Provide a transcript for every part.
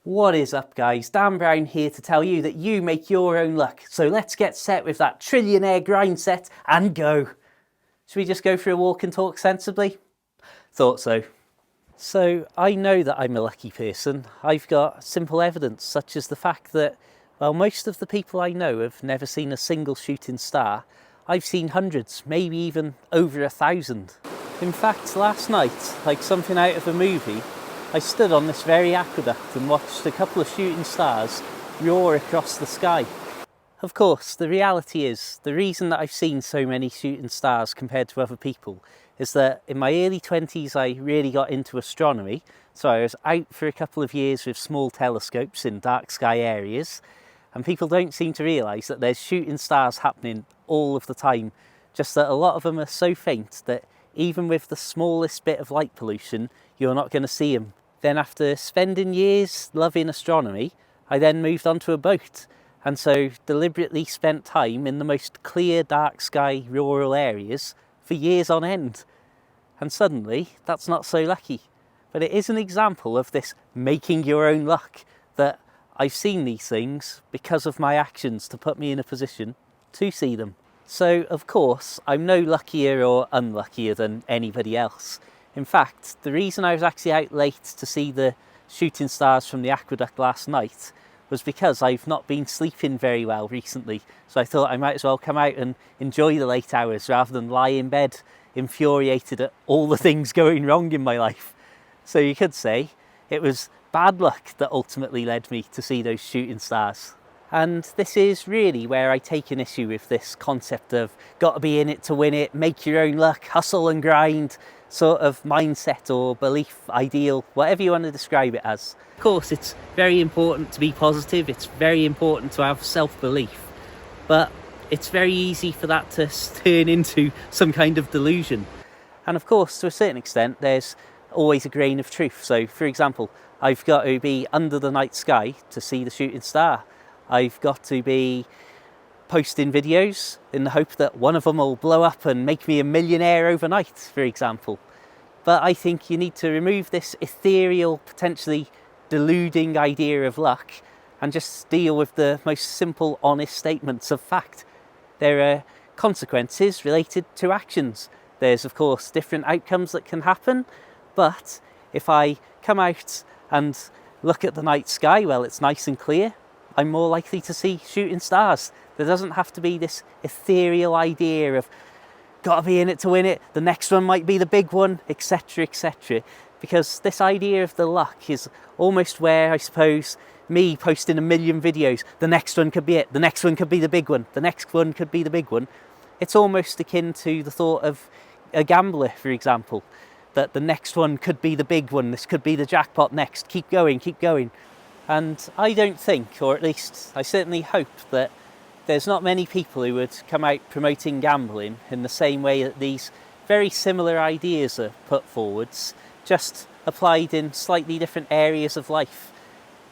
What is up guys, Dan Brown here to tell you that you make your own luck. So let's get set with that trillionaire grind set and go. Should we just go for a walk and talk sensibly? Thought so. So I know that I'm a lucky person. I've got simple evidence such as the fact that, well, most of the people I know have never seen a single shooting star. I've seen hundreds, maybe even over 1,000. In fact, last night, like something out of a movie, I stood on this very aqueduct and watched a couple of shooting stars roar across the sky. Of course, the reality is, the reason that I've seen so many shooting stars compared to other people is that in my early 20s I really got into astronomy, so I was out for a couple of years with small telescopes in dark sky areas, and people don't seem to realise that there's shooting stars happening all of the time, just that a lot of them are so faint that even with the smallest bit of light pollution, you're not going to see them. Then after spending years loving astronomy, I then moved onto a boat, and so deliberately spent time in the most clear dark sky rural areas for years on end. And suddenly, that's not so lucky. But it is an example of this making your own luck, that I've seen these things because of my actions to put me in a position to see them. So of course, I'm no luckier or unluckier than anybody else. In fact, the reason I was actually out late to see the shooting stars from the aqueduct last night was because I've not been sleeping very well recently. So I thought I might as well come out and enjoy the late hours rather than lie in bed infuriated at all the things going wrong in my life. So you could say it was bad luck that ultimately led me to see those shooting stars. And this is really where I take an issue with this concept of gotta be in it to win it, make your own luck, hustle and grind sort of mindset or belief, ideal, whatever you want to describe it as. Of course, it's very important to be positive, it's very important to have self-belief, but it's very easy for that to turn into some kind of delusion. And of course, to a certain extent, there's always a grain of truth. So for example, I've got to be under the night sky to see the shooting star. I've got to be posting videos in the hope that one of them will blow up and make me a millionaire overnight, for example. But I think you need to remove this ethereal, potentially deluding idea of luck and just deal with the most simple, honest statements of fact. There are consequences related to actions. There's, of course, different outcomes that can happen, but if I come out and look at the night sky, well, it's nice and clear, I'm more likely to see shooting stars. There doesn't have to be this ethereal idea of gotta be in it to win it, the next one might be the big one, etc, etc. Because this idea of the luck is almost where, I suppose, me posting a million videos, the next one could be it, the next one could be the big one, the next one could be the big one. It's almost akin to the thought of a gambler, for example, that the next one could be the big one, this could be the jackpot next, keep going, keep going. And I don't think, or at least I certainly hope, that there's not many people who would come out promoting gambling in the same way that these very similar ideas are put forwards, just applied in slightly different areas of life.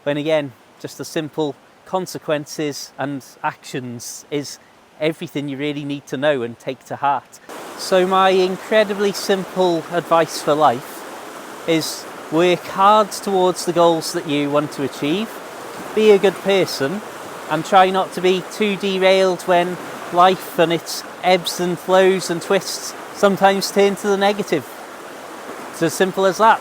When again, just the simple consequences and actions is everything you really need to know and take to heart. So my incredibly simple advice for life is work hard towards the goals that you want to achieve, be a good person, and try not to be too derailed when life and its ebbs and flows and twists sometimes turn to the negative. It's as simple as that.